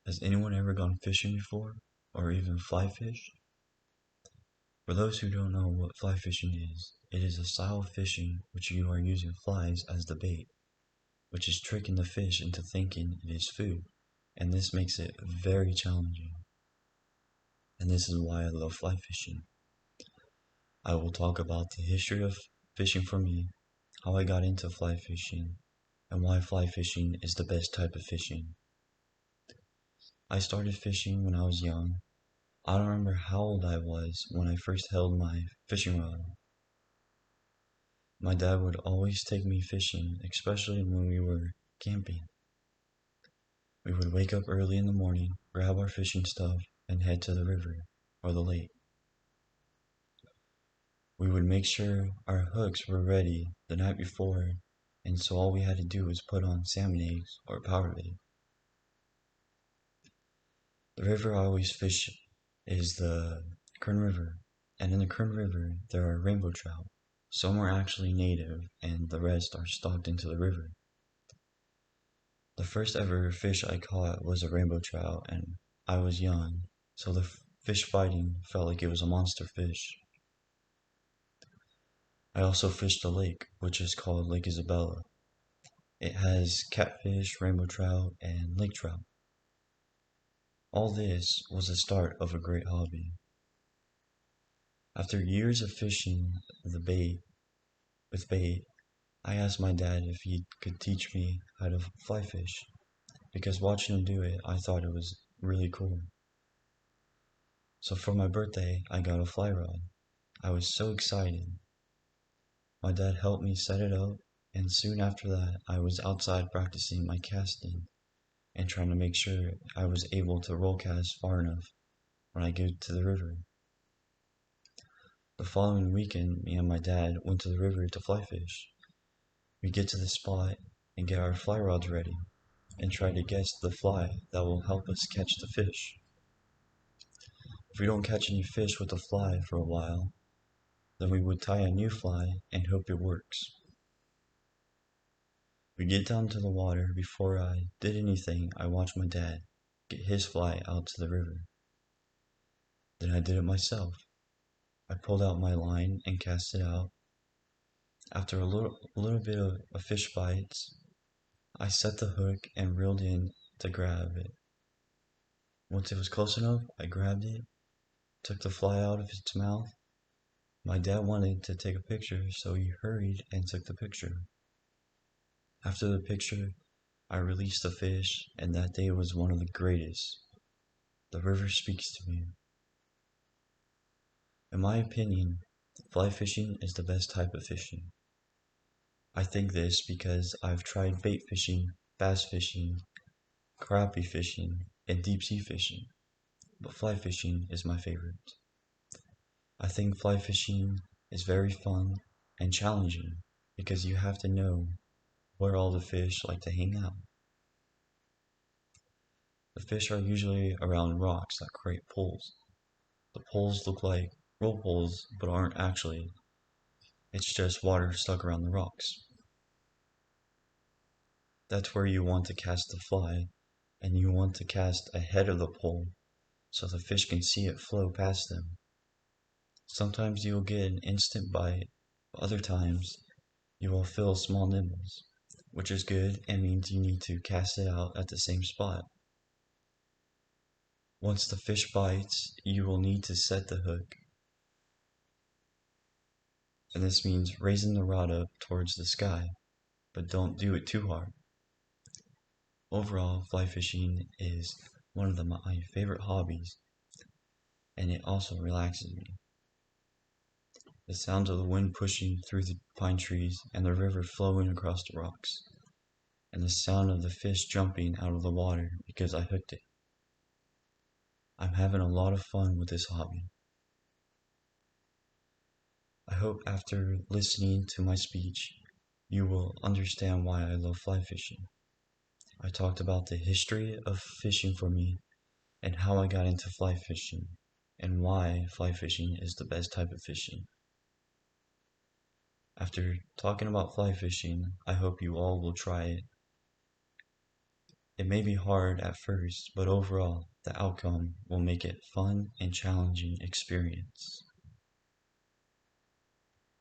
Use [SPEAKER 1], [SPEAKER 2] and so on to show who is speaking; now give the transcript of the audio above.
[SPEAKER 1] Has anyone ever gone fishing before, or even fly fished? For those who don't know what fly fishing is, it is a style of fishing which you are using flies as the bait, which is tricking the fish into thinking it is food, and this makes it very challenging. And this is why I love fly fishing. I will talk about the history of fishing for me, how I got into fly fishing, and why fly fishing is the best type of fishing. I started fishing when I was young. I don't remember how old I was when I first held my fishing rod. My dad would always take me fishing, especially when we were camping. We would wake up early in the morning, grab our fishing stuff, and head to the river or the lake. We would make sure our hooks were ready the night before, and so all we had to do was put on salmon eggs or powder bait. The river I always fish is the Kern River, and in the Kern River there are rainbow trout. Some are actually native, and the rest are stocked into the river. The first ever fish I caught was a rainbow trout, and I was young, so the fish fighting felt like it was a monster fish. I also fished a lake, which is called Lake Isabella. It has catfish, rainbow trout, and lake trout. All this was the start of a great hobby. After years of fishing with bait, I asked my dad if he could teach me how to fly fish, because watching him do it, I thought it was really cool. So for my birthday, I got a fly rod. I was so excited. My dad helped me set it up, and soon after that, I was outside practicing my casting and trying to make sure I was able to roll cast far enough when I get to the river. The following weekend, me and my dad went to the river to fly fish. We get to the spot and get our fly rods ready and try to guess the fly that will help us catch the fish. If we don't catch any fish with the fly for a while, then we would tie a new fly and hope it works. We get down to the water. Before I did anything, I watched my dad get his fly out to the river. Then I did it myself. I pulled out my line and cast it out. After a little bit of a fish bites, I set the hook and reeled in to grab it. Once it was close enough, I grabbed it, took the fly out of its mouth. My dad wanted to take a picture, so he hurried and took the picture. After the picture, I released the fish, and that day was one of the greatest. The river speaks to me. In my opinion, fly fishing is the best type of fishing. I think this because I've tried bait fishing, bass fishing, crappie fishing, and deep sea fishing, but fly fishing is my favorite. I think fly fishing is very fun and challenging because you have to know where all the fish like to hang out. The fish are usually around rocks that create pools. The pools look like roll pools but aren't actually. It's just water stuck around the rocks. That's where you want to cast the fly, and you want to cast ahead of the pole so the fish can see it flow past them. Sometimes you will get an instant bite, but other times you will feel small nibbles, which is good and means you need to cast it out at the same spot. Once the fish bites, you will need to set the hook, and this means raising the rod up towards the sky, but don't do it too hard. Overall, fly fishing is one of my favorite hobbies, and it also relaxes me. The sounds of the wind pushing through the pine trees and the river flowing across the rocks, and the sound of the fish jumping out of the water because I hooked it. I'm having a lot of fun with this hobby. I hope after listening to my speech, you will understand why I love fly fishing. I talked about the history of fishing for me and how I got into fly fishing and why fly fishing is the best type of fishing. After talking about fly fishing, I hope you all will try it. It may be hard at first, but overall, the outcome will make it fun and challenging experience.